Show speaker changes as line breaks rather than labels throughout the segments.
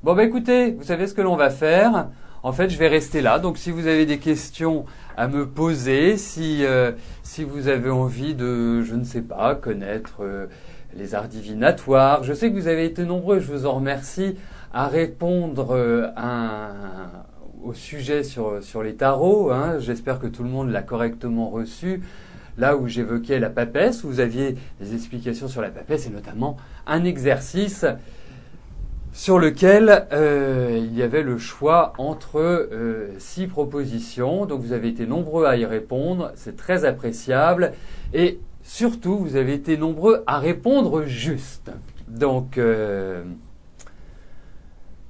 Bon bah écoutez, vous savez ce que l'on va faire. En fait, je vais rester là. Donc si vous avez des questions à me poser, si vous avez envie de, je ne sais pas, connaître les arts divinatoires, je sais que vous avez été nombreux, je vous en remercie, à répondre au sujet sur les tarots. Hein. J'espère que tout le monde l'a correctement reçu. Là où j'évoquais la papesse, vous aviez des explications sur la papesse et notamment un exercice sur lequel il y avait le choix entre 6 propositions. Donc vous avez été nombreux à y répondre, c'est très appréciable. Et surtout, vous avez été nombreux à répondre juste. Donc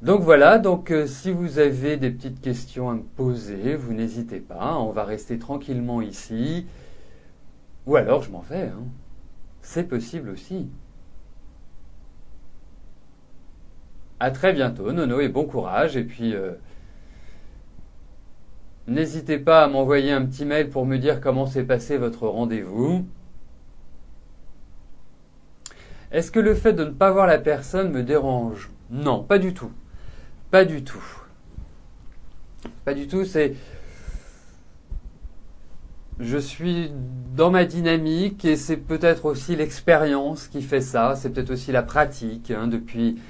voilà, si vous avez des petites questions à me poser, vous n'hésitez pas, on va rester tranquillement ici. Ou alors je m'en vais, hein. C'est possible aussi. À très bientôt, Nono, et bon courage. Et puis, n'hésitez pas à m'envoyer un petit mail pour me dire comment s'est passé votre rendez-vous. Est-ce que le fait de ne pas voir la personne me dérange? Non, pas du tout. Pas du tout. Pas du tout, je suis dans ma dynamique et c'est peut-être aussi l'expérience qui fait ça. C'est peut-être aussi la pratique, hein, depuis.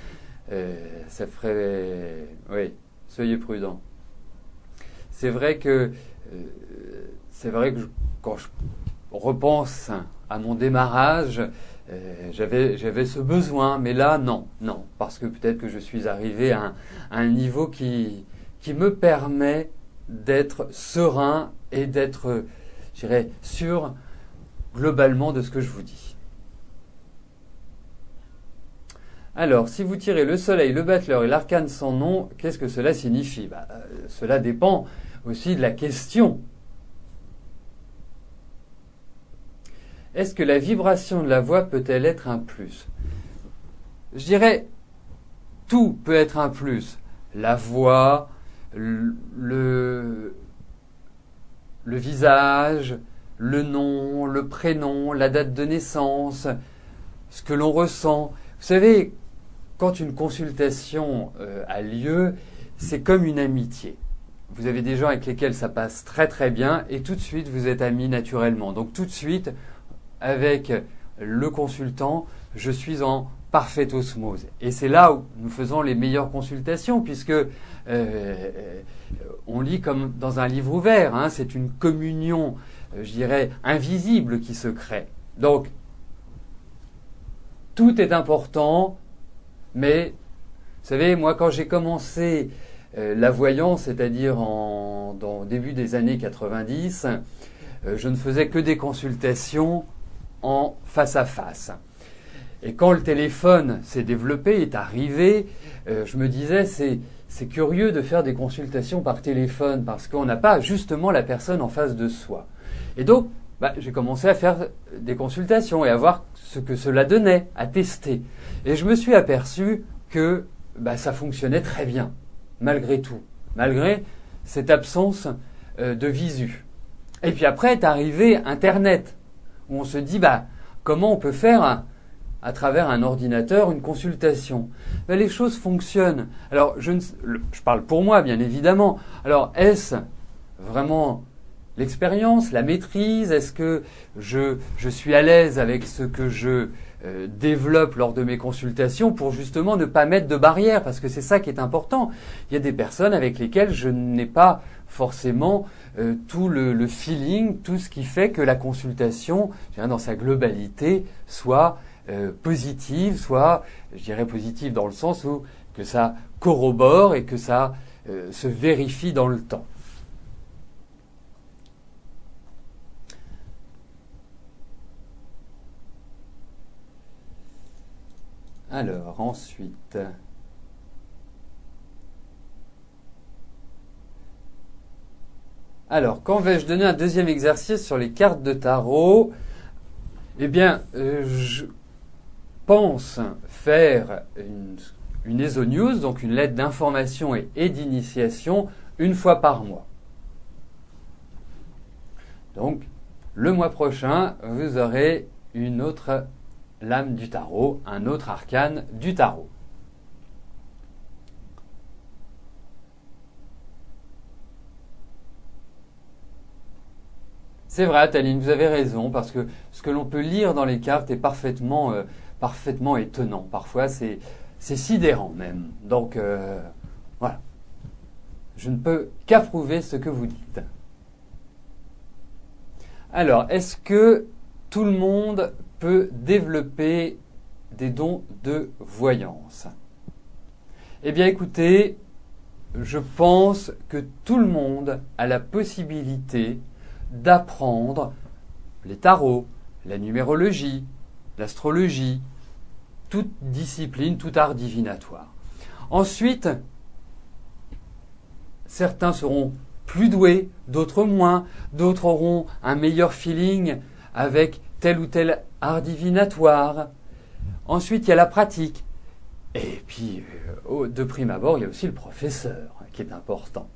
Ça ferait. Oui, soyez prudents. C'est vrai que. C'est vrai que quand je repense à mon démarrage, j'avais ce besoin, mais là, non, non, parce que peut-être que je suis arrivé à un niveau qui me permet d'être serein et d'être, je dirais, sûr globalement de ce que je vous dis. Alors, si vous tirez le soleil, le battleur et l'arcane sans nom, qu'est-ce que cela signifie? Cela dépend aussi de la question. Est-ce que la vibration de la voix peut-elle être un plus? Je dirais, tout peut être un plus. La voix, le visage, le nom, le prénom, la date de naissance, ce que l'on ressent. Vous savez, quand une consultation a lieu, c'est comme une amitié. Vous avez des gens avec lesquels ça passe très très bien et tout de suite vous êtes amis naturellement. Donc tout de suite, avec le consultant, je suis en parfaite osmose. Et c'est là où nous faisons les meilleures consultations puisque on lit comme dans un livre ouvert. Hein, c'est une communion, je dirais, invisible qui se crée. Donc, tout est important. Mais, vous savez, moi, quand j'ai commencé la voyance, c'est-à-dire dans début des années 90, je ne faisais que des consultations en face à face. Et quand le téléphone s'est développé, est arrivé, je me disais, c'est curieux de faire des consultations par téléphone parce qu'on n'a pas justement la personne en face de soi. Et donc, j'ai commencé à faire des consultations et à voir ce que cela donnait, à tester. Et je me suis aperçu que ça fonctionnait très bien, malgré tout, malgré cette absence de visu. Et puis après est arrivé Internet, où on se dit comment on peut faire à travers un ordinateur une consultation. Les choses fonctionnent. Alors je parle pour moi bien évidemment. Alors est-ce vraiment l'expérience, la maîtrise? Est-ce que je suis à l'aise avec ce que je développe lors de mes consultations pour justement ne pas mettre de barrières? Parce que c'est ça qui est important. Il y a des personnes avec lesquelles je n'ai pas forcément tout le feeling, tout ce qui fait que la consultation, dans sa globalité, soit positive, soit, je dirais positive dans le sens où que ça corrobore et que ça se vérifie dans le temps. Alors, ensuite. Alors, quand vais-je donner un deuxième exercice sur les cartes de tarot? Eh bien, je pense faire une ESO News, donc une lettre d'information et d'initiation, une fois par mois. Donc, le mois prochain, vous aurez une autre lame du tarot, un autre arcane du tarot. C'est vrai, Ataline, vous avez raison, parce que ce que l'on peut lire dans les cartes est parfaitement étonnant. Parfois, c'est sidérant même. Donc, voilà. Je ne peux qu'approuver ce que vous dites. Alors, est-ce que tout le monde peut développer des dons de voyance? Eh bien, écoutez, je pense que tout le monde a la possibilité d'apprendre les tarots, la numérologie, l'astrologie, toute discipline, tout art divinatoire. Ensuite, certains seront plus doués, d'autres moins, d'autres auront un meilleur feeling avec tel ou tel art divinatoire. Ensuite, il y a la pratique. Et puis, de prime abord, il y a aussi le professeur qui est important.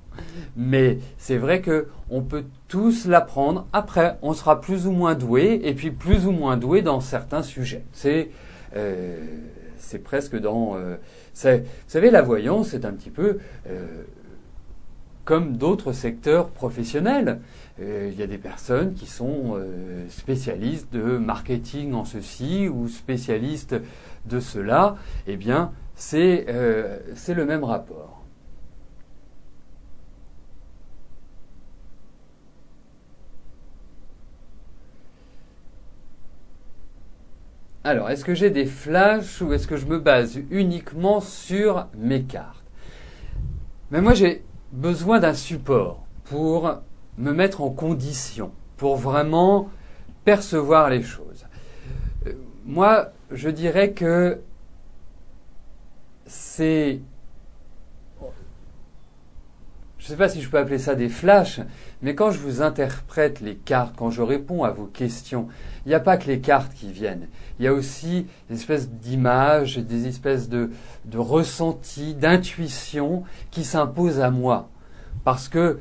Mais c'est vrai qu'on peut tous l'apprendre. Après, on sera plus ou moins doué, et puis plus ou moins doué dans certains sujets. C'est presque dans... vous savez, la voyance, c'est un petit peu comme d'autres secteurs professionnels. Il y a des personnes qui sont spécialistes de marketing en ceci ou spécialistes de cela. Eh bien, c'est le même rapport. Alors, est-ce que j'ai des flashs ou est-ce que je me base uniquement sur mes cartes? Mais moi, j'ai besoin d'un support pour me mettre en condition, pour vraiment percevoir les choses. Moi, je dirais que c'est... Je ne sais pas si je peux appeler ça des flashs, mais quand je vous interprète les cartes, quand je réponds à vos questions, il n'y a pas que les cartes qui viennent. Il y a aussi des espèces d'images, des espèces de ressentis, d'intuitions qui s'imposent à moi. Parce que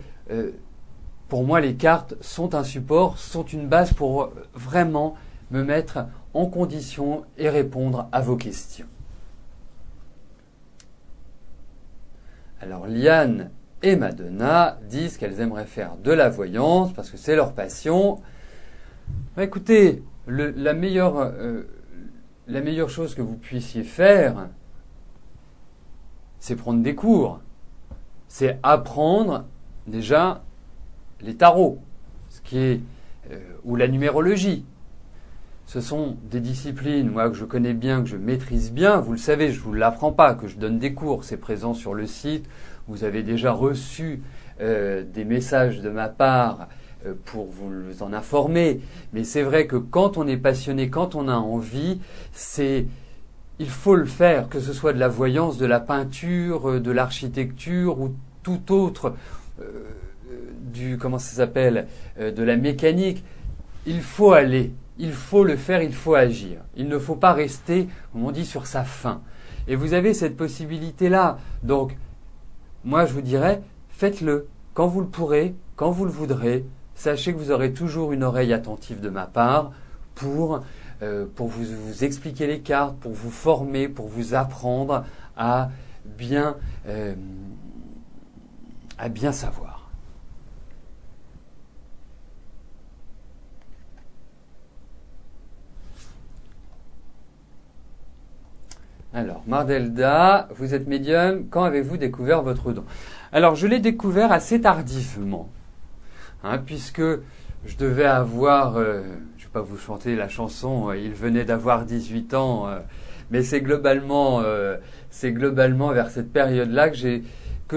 pour moi, les cartes sont un support, sont une base pour vraiment me mettre en condition et répondre à vos questions. Alors, Liane et Madonna disent qu'elles aimeraient faire de la voyance parce que c'est leur passion. Bah, écoutez, la meilleure chose que vous puissiez faire, c'est prendre des cours. C'est apprendre déjà les tarots, ou la numérologie. Ce sont des disciplines, moi, que je connais bien, que je maîtrise bien. Vous le savez, je ne vous l'apprends pas, que je donne des cours. C'est présent sur le site. Vous avez déjà reçu des messages de ma part pour vous en informer. Mais c'est vrai que quand on est passionné, quand on a envie, il faut le faire, que ce soit de la voyance, de la peinture, de l'architecture ou tout autre, de la mécanique. Il faut aller. Il faut le faire, il faut agir. Il ne faut pas rester, comme on dit, sur sa faim. Et vous avez cette possibilité-là. Donc, moi, je vous dirais, faites-le quand vous le pourrez, quand vous le voudrez. Sachez que vous aurez toujours une oreille attentive de ma part pour vous expliquer les cartes, pour vous former, pour vous apprendre à bien savoir. Alors, Mardelda, vous êtes médium, quand avez-vous découvert votre don? Alors, je l'ai découvert assez tardivement, puisque je devais avoir, je ne vais pas vous chanter la chanson, il venait d'avoir 18 ans, mais c'est globalement vers cette période-là que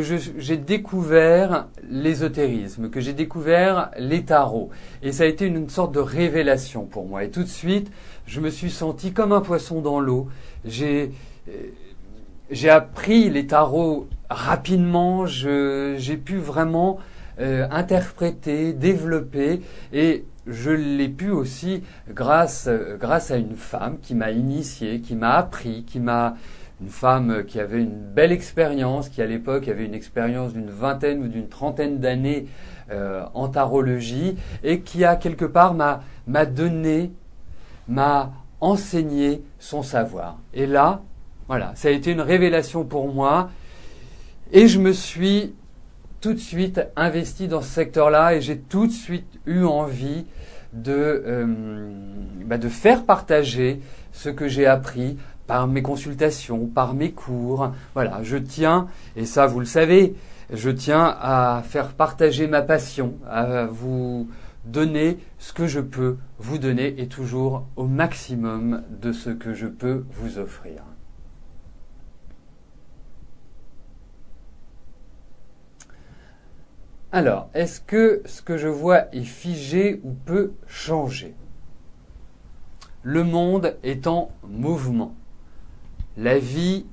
j'ai découvert l'ésotérisme, que j'ai découvert les tarots. Et ça a été une sorte de révélation pour moi. Et tout de suite, je me suis senti comme un poisson dans l'eau. J'ai appris les tarots rapidement, j'ai pu vraiment interpréter, développer, et je l'ai pu aussi grâce à une femme qui m'a initié, qui m'a appris, une femme qui avait une belle expérience, qui à l'époque avait une expérience d'une vingtaine ou d'une trentaine d'années en tarologie, et qui a quelque part m'a enseigné son savoir. Et là, voilà, ça a été une révélation pour moi, et je me suis tout de suite investi dans ce secteur-là et j'ai tout de suite eu envie de faire partager ce que j'ai appris par mes consultations, par mes cours. Voilà, je tiens, et ça vous le savez, je tiens à faire partager ma passion, à vous donner ce que je peux vous donner et toujours au maximum de ce que je peux vous offrir. Alors, est-ce que ce que je vois est figé ou peut changer? Le monde est en mouvement. La vie,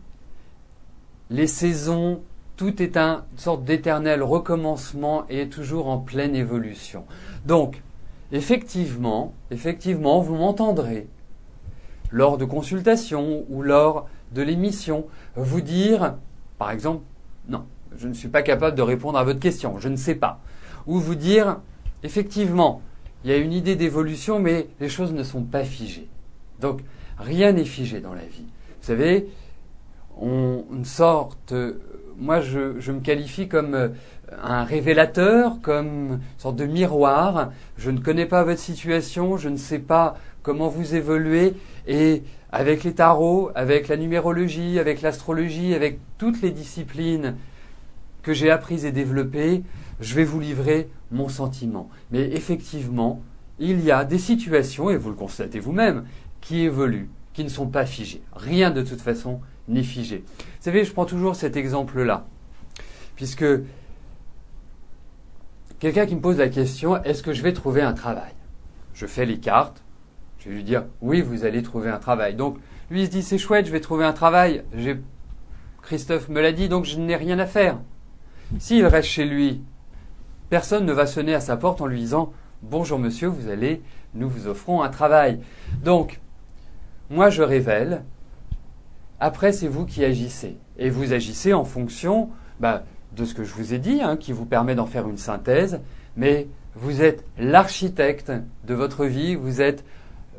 les saisons, tout est une sorte d'éternel recommencement et est toujours en pleine évolution. Donc, effectivement, vous m'entendrez lors de consultations ou lors de l'émission vous dire, par exemple, non, je ne suis pas capable de répondre à votre question, je ne sais pas. Ou vous dire, effectivement, il y a une idée d'évolution, mais les choses ne sont pas figées. Donc, rien n'est figé dans la vie. Vous savez, moi je me qualifie comme un révélateur, comme une sorte de miroir. Je ne connais pas votre situation, je ne sais pas comment vous évoluez. Et avec les tarots, avec la numérologie, avec l'astrologie, avec toutes les disciplines que j'ai apprises et développées, je vais vous livrer mon sentiment. Mais effectivement, il y a des situations, et vous le constatez vous-même, qui évoluent, qui ne sont pas figées. Rien de toute façon n'est figé. Vous savez, je prends toujours cet exemple-là, puisque quelqu'un qui me pose la question, est-ce que je vais trouver un travail? Je fais les cartes, je vais lui dire, oui, vous allez trouver un travail. Donc, lui, il se dit, c'est chouette, je vais trouver un travail. Christophe me l'a dit, donc je n'ai rien à faire. S'il reste chez lui, personne ne va sonner à sa porte en lui disant « Bonjour monsieur, nous vous offrons un travail ». Donc, moi je révèle, après c'est vous qui agissez. Et vous agissez en fonction de ce que je vous ai dit, qui vous permet d'en faire une synthèse, mais vous êtes l'architecte de votre vie, vous êtes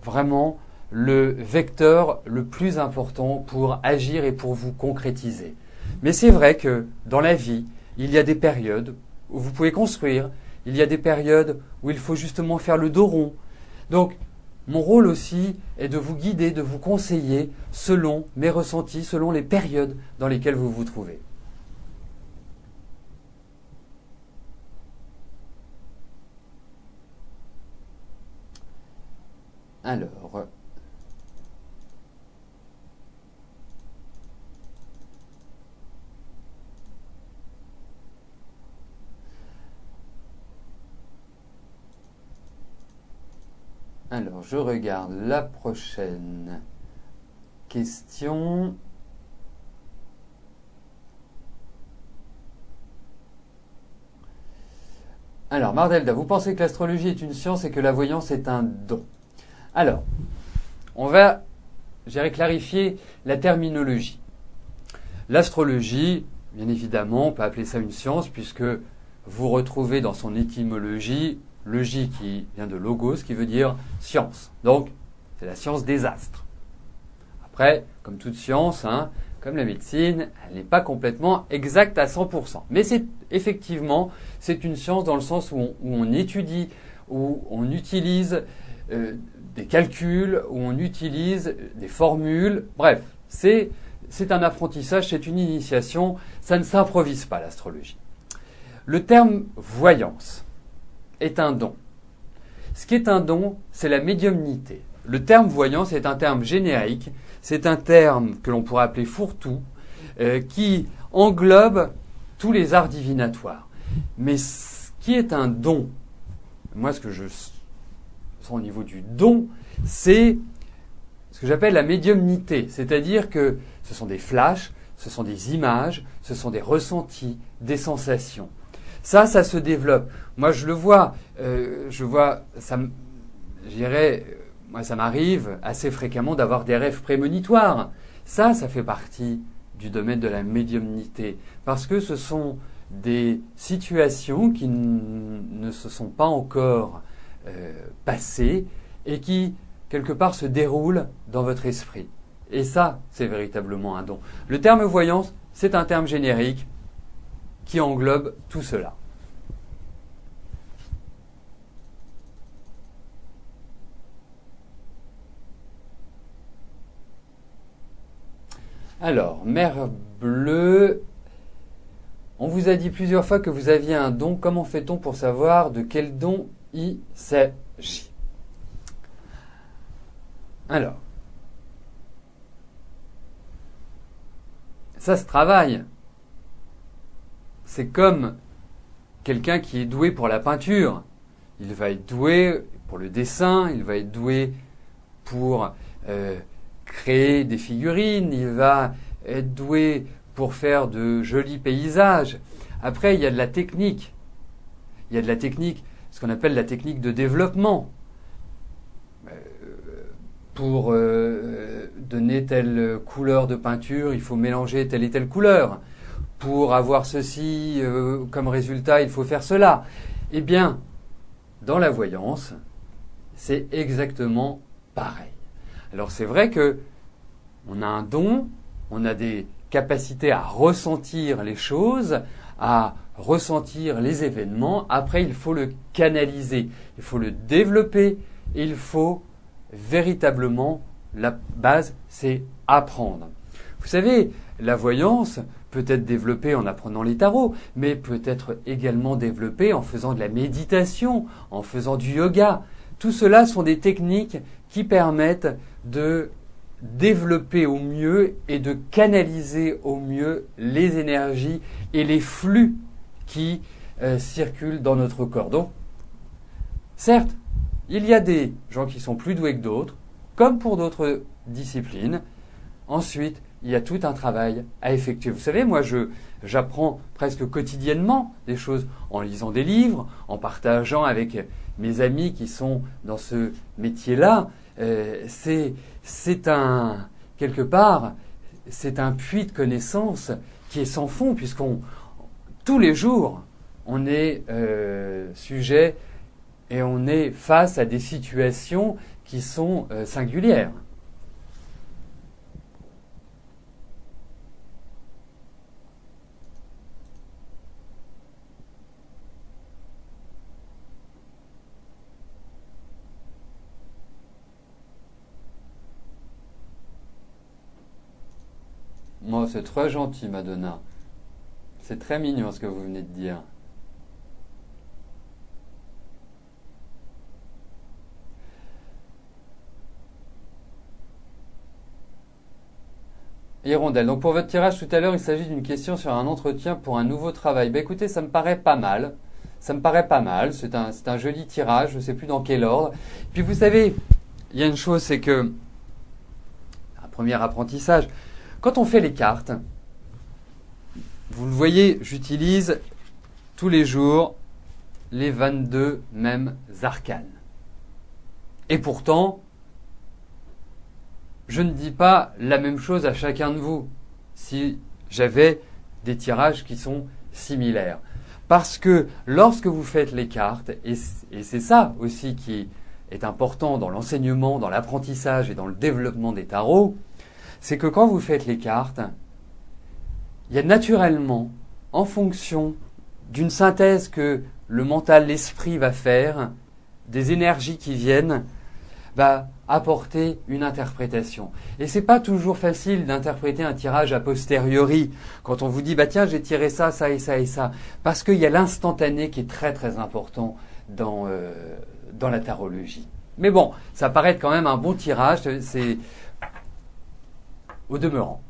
vraiment le vecteur le plus important pour agir et pour vous concrétiser. Mais c'est vrai que dans la vie, il y a des périodes où vous pouvez construire, il y a des périodes où il faut justement faire le dos rond. Donc, mon rôle aussi est de vous guider, de vous conseiller selon mes ressentis, selon les périodes dans lesquelles vous vous trouvez. Alors, je regarde la prochaine question. Alors, Mardelda, vous pensez que l'astrologie est une science et que la voyance est un don? Alors, on va, clarifier la terminologie. L'astrologie, bien évidemment, on peut appeler ça une science puisque vous retrouvez dans son étymologie logie qui vient de logos, qui veut dire science. Donc, c'est la science des astres. Après, comme toute science, comme la médecine, elle n'est pas complètement exacte à 100%. Mais effectivement, c'est une science dans le sens où on étudie, où on utilise des calculs, où on utilise des formules. Bref, c'est un apprentissage, c'est une initiation. Ça ne s'improvise pas, l'astrologie. Le terme voyance est un don. Ce qui est un don, c'est la médiumnité. Le terme voyance est un terme générique, c'est un terme que l'on pourrait appeler fourre-tout, qui englobe tous les arts divinatoires. Mais ce qui est un don, moi ce que je sens au niveau du don, c'est ce que j'appelle la médiumnité, c'est-à-dire que ce sont des flashs, ce sont des images, ce sont des ressentis, des sensations. Ça se développe. Moi, je le vois. Moi, ça m'arrive assez fréquemment d'avoir des rêves prémonitoires. Ça fait partie du domaine de la médiumnité. Parce que ce sont des situations qui ne se sont pas encore passées et qui, quelque part, se déroulent dans votre esprit. Et ça, c'est véritablement un don. Le terme voyance, c'est un terme générique. qui englobe tout cela. Alors, Mer Bleue, on vous a dit plusieurs fois que vous aviez un don. Comment fait-on pour savoir de quel don il s'agit? Alors, ça se travaille. C'est comme quelqu'un qui est doué pour la peinture. Il va être doué pour le dessin, il va être doué pour créer des figurines, il va être doué pour faire de jolis paysages. Après, il y a de la technique. Il y a de la technique, ce qu'on appelle la technique de développement. Pour donner telle couleur de peinture, il faut mélanger telle et telle couleur. Pour avoir ceci comme résultat, il faut faire cela. Eh bien, dans la voyance, c'est exactement pareil. Alors c'est vrai que on a un don, on a des capacités à ressentir les choses, à ressentir les événements. Après, il faut le canaliser, il faut le développer, et il faut véritablement, la base, c'est apprendre. Vous savez, la voyance peut être développée en apprenant les tarots, mais peut être également développée en faisant de la méditation, en faisant du yoga. Tout cela sont des techniques qui permettent de développer au mieux et de canaliser au mieux les énergies et les flux qui circulent dans notre corps. Donc, certes, il y a des gens qui sont plus doués que d'autres, comme pour d'autres disciplines. Ensuite, il y a tout un travail à effectuer. Vous savez, moi, j'apprends presque quotidiennement des choses en lisant des livres, en partageant avec mes amis qui sont dans ce métier-là. Quelque part, c'est un puits de connaissances qui est sans fond, tous les jours, on est sujet et on est face à des situations qui sont singulières. Moi, c'est très gentil, Madonna. C'est très mignon ce que vous venez de dire. Hirondelle. Donc pour votre tirage tout à l'heure, il s'agit d'une question sur un entretien pour un nouveau travail. Ben écoutez, ça me paraît pas mal. Ça me paraît pas mal. C'est un joli tirage. Je ne sais plus dans quel ordre. Puis vous savez, il y a une chose, c'est que un premier apprentissage. Quand on fait les cartes, vous le voyez, j'utilise tous les jours les 22 mêmes arcanes. Et pourtant, je ne dis pas la même chose à chacun de vous si j'avais des tirages qui sont similaires. Parce que lorsque vous faites les cartes, et c'est ça aussi qui est important dans l'enseignement, dans l'apprentissage et dans le développement des tarots, c'est que quand vous faites les cartes, il y a naturellement, en fonction d'une synthèse que le mental, l'esprit va faire, des énergies qui viennent, va apporter une interprétation. Et c'est pas toujours facile d'interpréter un tirage a posteriori, quand on vous dit, bah tiens, j'ai tiré ça, ça et ça et ça, parce qu'il y a l'instantané qui est très très important dans la tarologie. Mais bon, ça paraît être quand même un bon tirage, c'est au demeurant.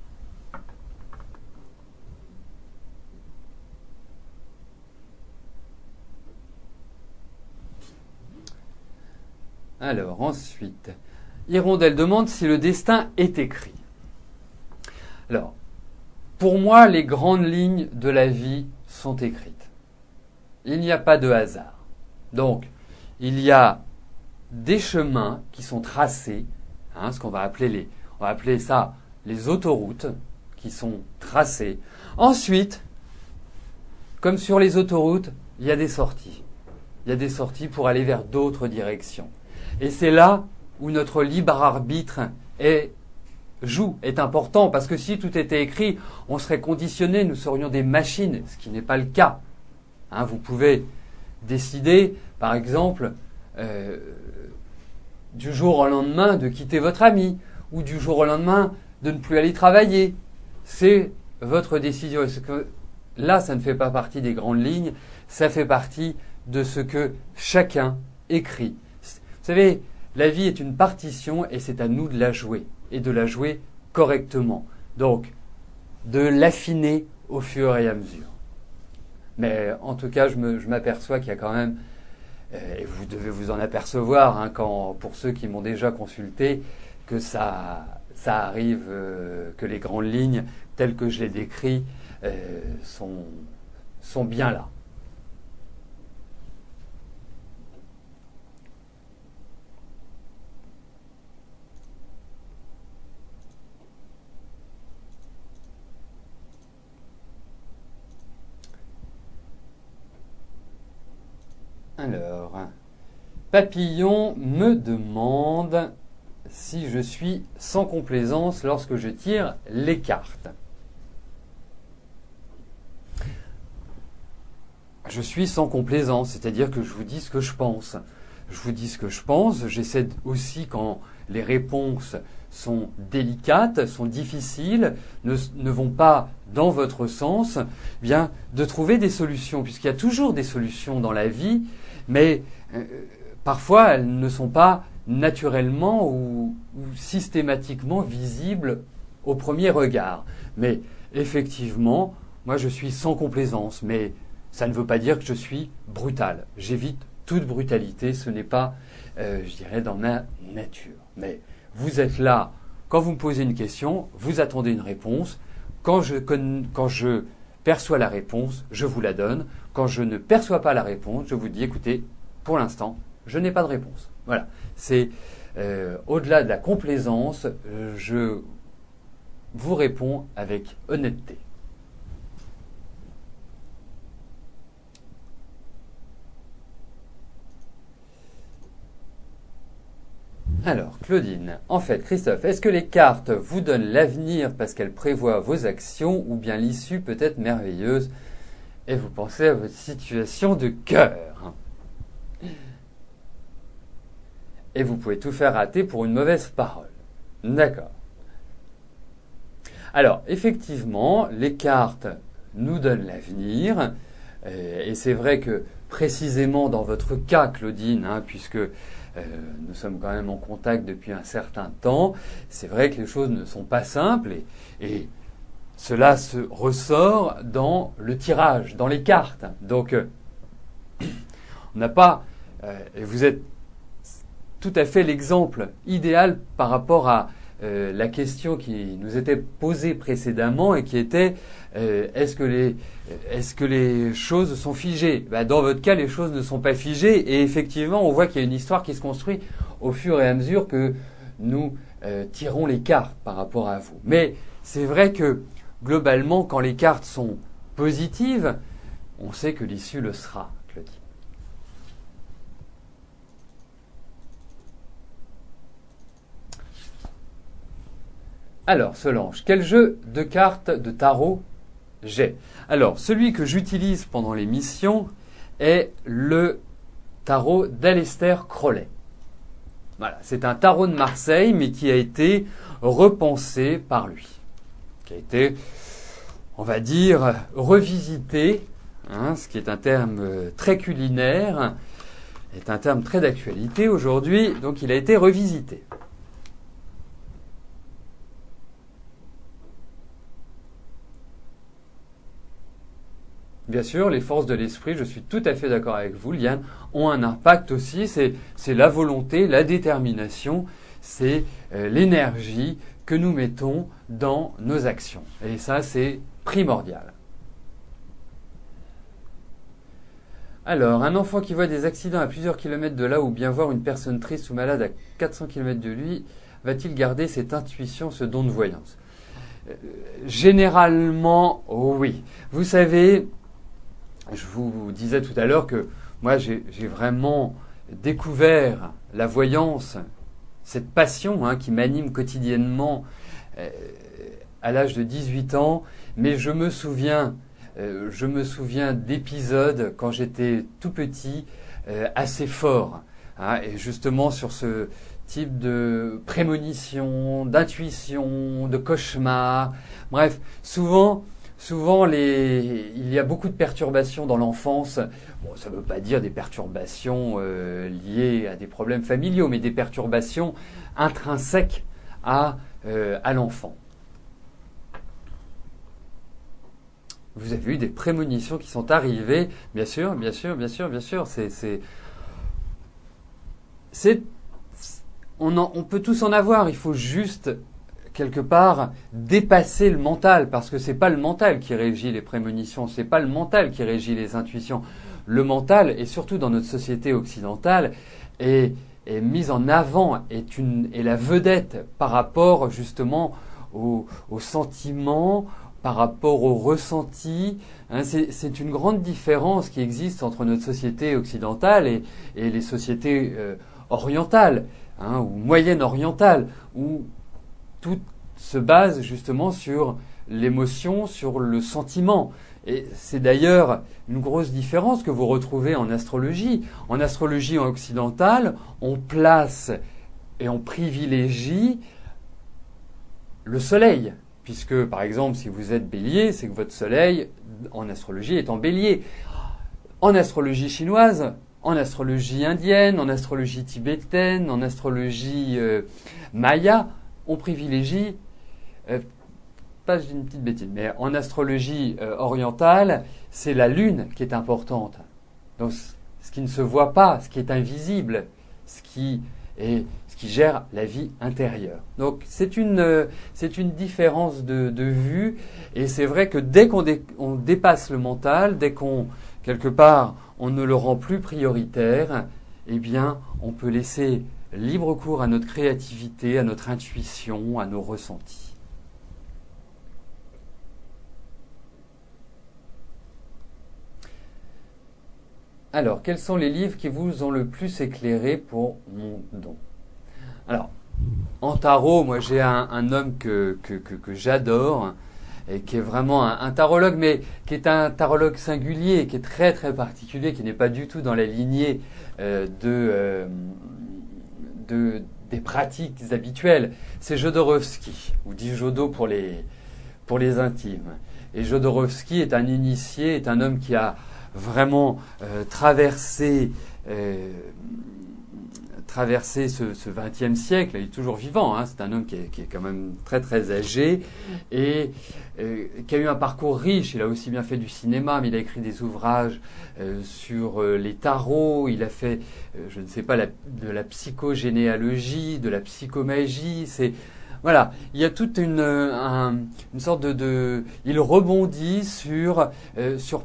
Alors, ensuite, Hirondelle demande si le destin est écrit. Alors, pour moi, les grandes lignes de la vie sont écrites. Il n'y a pas de hasard. Donc, il y a des chemins qui sont tracés, ce qu'on va appeler ça les autoroutes qui sont tracées. Ensuite, comme sur les autoroutes, il y a des sorties. Il y a des sorties pour aller vers d'autres directions. Et c'est là où notre libre arbitre est joue, est important, parce que si tout était écrit, on serait conditionné, nous serions des machines, ce qui n'est pas le cas. Hein, vous pouvez décider, par exemple, du jour au lendemain de quitter votre ami, ou du jour au lendemain de ne plus aller travailler. C'est votre décision. Là, ça ne fait pas partie des grandes lignes, ça fait partie de ce que chacun écrit. Vous savez, la vie est une partition et c'est à nous de la jouer, et de la jouer correctement. Donc, de l'affiner au fur et à mesure. Mais en tout cas, je m'aperçois qu'il y a quand même, et vous devez vous en apercevoir, hein, pour ceux qui m'ont déjà consulté, que ça arrive, que les grandes lignes, telles que je les décris, sont bien là. Alors, Papillon me demande si je suis sans complaisance lorsque je tire les cartes. Je suis sans complaisance, c'est-à-dire que je vous dis ce que je pense. Je vous dis ce que je pense, j'essaie aussi quand les réponses sont délicates, sont difficiles, ne vont pas dans votre sens, bien de trouver des solutions, puisqu'il y a toujours des solutions dans la vie, mais parfois elles ne sont pas naturellement ou systématiquement visibles au premier regard. Mais effectivement, moi je suis sans complaisance, mais ça ne veut pas dire que je suis brutal. J'évite toute brutalité, ce n'est pas, je dirais, dans ma nature. Mais vous êtes là, quand vous me posez une question, vous attendez une réponse. Quand je perçois la réponse, je vous la donne. Quand je ne perçois pas la réponse, je vous dis, écoutez, pour l'instant, je n'ai pas de réponse. Voilà. C'est au-delà de la complaisance, je vous réponds avec honnêteté. Alors, Claudine, en fait, Christophe, est-ce que les cartes vous donnent l'avenir parce qu'elles prévoient vos actions ou bien l'issue peut être merveilleuse et vous pensez à votre situation de cœur? Et vous pouvez tout faire rater pour une mauvaise parole. D'accord. Alors, effectivement, les cartes nous donnent l'avenir et c'est vrai que précisément dans votre cas, Claudine, puisque nous sommes quand même en contact depuis un certain temps. C'est vrai que les choses ne sont pas simples et cela se ressort dans le tirage, dans les cartes. Donc, on n'a pas... et vous êtes tout à fait l'exemple idéal par rapport à la question qui nous était posée précédemment et qui était est-ce que les choses sont figées? Dans votre cas, les choses ne sont pas figées et effectivement, on voit qu'il y a une histoire qui se construit au fur et à mesure que nous tirons les cartes par rapport à vous. Mais c'est vrai que globalement, quand les cartes sont positives, on sait que l'issue le sera, Claudie. Alors, Solange, quel jeu de cartes de tarot j'ai? Alors, celui que j'utilise pendant les missions est le tarot d'Aleister Crowley. Voilà, c'est un tarot de Marseille, mais qui a été repensé par lui. Qui a été, on va dire, revisité, ce qui est un terme très culinaire, est un terme très d'actualité aujourd'hui, donc il a été revisité. Bien sûr, les forces de l'esprit, je suis tout à fait d'accord avec vous, Liane, ont un impact aussi. C'est la volonté, la détermination, c'est l'énergie que nous mettons dans nos actions. Et ça, c'est primordial. Alors, un enfant qui voit des accidents à plusieurs kilomètres de là ou bien voir une personne triste ou malade à 400 kilomètres de lui, va-t-il garder cette intuition, ce don de voyance? Généralement, oui. Vous savez... Je vous disais tout à l'heure que moi, j'ai vraiment découvert la voyance, cette passion qui m'anime quotidiennement à l'âge de 18 ans, mais je me souviens d'épisodes quand j'étais tout petit assez forts, hein, et justement sur ce type de prémonition, d'intuition, de cauchemar. Bref, souvent il y a beaucoup de perturbations dans l'enfance. Bon, ça ne veut pas dire des perturbations liées à des problèmes familiaux, mais des perturbations intrinsèques à l'enfant. Vous avez eu des prémonitions qui sont arrivées, bien sûr. On peut tous en avoir. Il faut juste quelque part dépasser le mental, parce que c'est pas le mental qui régit les prémonitions, c'est pas le mental qui régit les intuitions. Le mental, et surtout dans notre société occidentale, est mis en avant, est la vedette par rapport justement aux sentiments, par rapport au ressenti. Hein, c'est une grande différence qui existe entre notre société occidentale et les sociétés orientales, hein, ou moyenne-orientales, où tout se base justement sur l'émotion, sur le sentiment. Et c'est d'ailleurs une grosse différence que vous retrouvez en astrologie. En astrologie occidentale, on place et on privilégie le soleil. Puisque, par exemple, si vous êtes bélier, c'est que votre soleil, en astrologie, est en bélier. En astrologie chinoise, en astrologie indienne, en astrologie tibétaine, en astrologie maya, on privilégie, pas je dis une petite bêtise, mais en astrologie orientale, c'est la lune qui est importante. Donc, ce qui ne se voit pas, ce qui est invisible, ce qui gère la vie intérieure. Donc c'est une différence de vue, et c'est vrai que dès qu'on dépasse le mental, dès qu'on, quelque part, on ne le rend plus prioritaire, eh bien on peut laisser libre cours à notre créativité, à notre intuition, à nos ressentis. Alors, quels sont les livres qui vous ont le plus éclairé pour mon don ? Alors, en tarot, moi j'ai un homme que j'adore, et qui est vraiment un tarologue, mais qui est un tarologue singulier, qui est très très particulier, qui n'est pas du tout dans la lignée des pratiques habituelles. C'est Jodorowsky, ou dit Jodo pour les intimes. Et Jodorowsky est un initié, est un homme qui a vraiment traversé ce XXe siècle. Il est toujours vivant, hein. C'est un homme qui est quand même très très âgé, et qui a eu un parcours riche. Il a aussi bien fait du cinéma, mais il a écrit des ouvrages sur les tarots. Il a fait, je ne sais pas, de la psychogénéalogie, de la psychomagie. Voilà, il y a toute une sorte il rebondit sur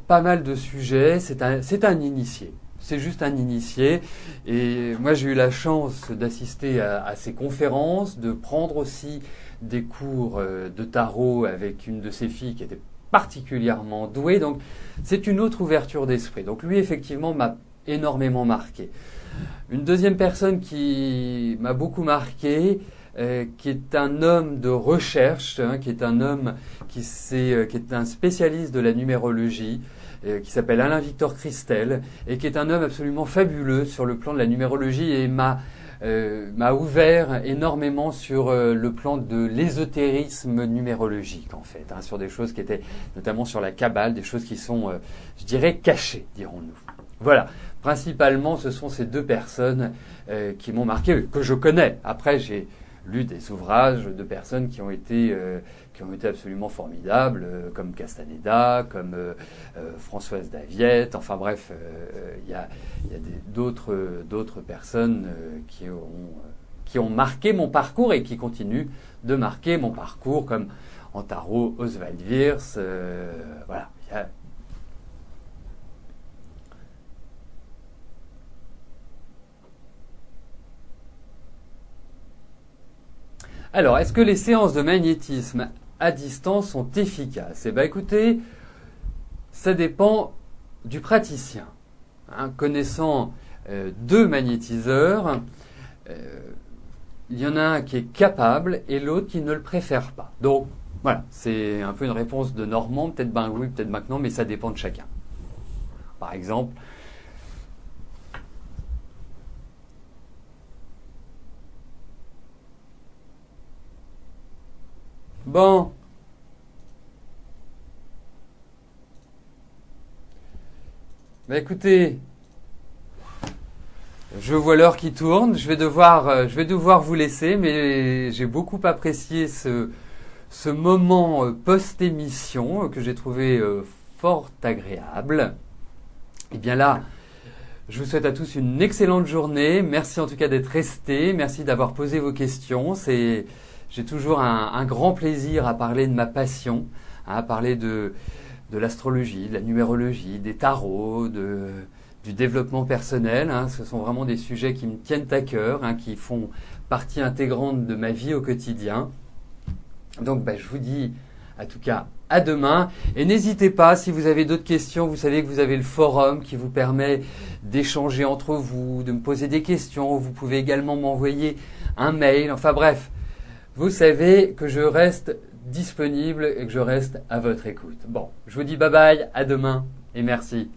pas mal de sujets. C'est un initié. C'est juste un initié. Et moi, j'ai eu la chance d'assister à ses conférences, de prendre aussi des cours de tarot avec une de ses filles qui était particulièrement douée. Donc, c'est une autre ouverture d'esprit. Donc, lui, effectivement, m'a énormément marqué. Une deuxième personne qui m'a beaucoup marqué, qui est un homme de recherche, hein, qui est un homme qui est un spécialiste de la numérologie, qui s'appelle Alain-Victor Christel, et qui est un homme absolument fabuleux sur le plan de la numérologie, et m'a ouvert énormément sur le plan de l'ésotérisme numérologique, en fait, hein, sur des choses qui étaient notamment sur la Kabbale, des choses qui sont, je dirais, cachées, dirons-nous. Voilà, principalement ce sont ces deux personnes qui m'ont marqué, que je connais. Après, j'ai lu des ouvrages de personnes qui ont été absolument formidables, comme Castaneda, comme Françoise Daviette. Enfin bref, il y a d'autres personnes qui ont marqué mon parcours et qui continuent de marquer mon parcours, comme en tarot Oswald Wirth. Voilà. Alors, est-ce que les séances de magnétisme à distance sont efficaces ? Eh bien, écoutez, ça dépend du praticien. Hein, connaissant deux magnétiseurs, il y en a un qui est capable et l'autre qui ne le préfère pas. Donc, voilà, c'est un peu une réponse de Normand, peut-être ben oui, peut-être ben que non, mais ça dépend de chacun. Par exemple, bon, bah écoutez, je vois l'heure qui tourne, je vais devoir vous laisser, mais j'ai beaucoup apprécié ce moment post-émission que j'ai trouvé fort agréable. Et bien là, je vous souhaite à tous une excellente journée. Merci en tout cas d'être restés. Merci d'avoir posé vos questions. J'ai toujours un grand plaisir à parler de ma passion, à parler de l'astrologie, de la numérologie, des tarots, du développement personnel. Ce sont vraiment des sujets qui me tiennent à cœur, qui font partie intégrante de ma vie au quotidien. Donc je vous dis en tout cas à demain. Et n'hésitez pas, si vous avez d'autres questions, vous savez que vous avez le forum qui vous permet d'échanger entre vous, de me poser des questions. Vous pouvez également m'envoyer un mail. Enfin bref, vous savez que je reste disponible et que je reste à votre écoute. Bon, je vous dis bye bye, à demain et merci.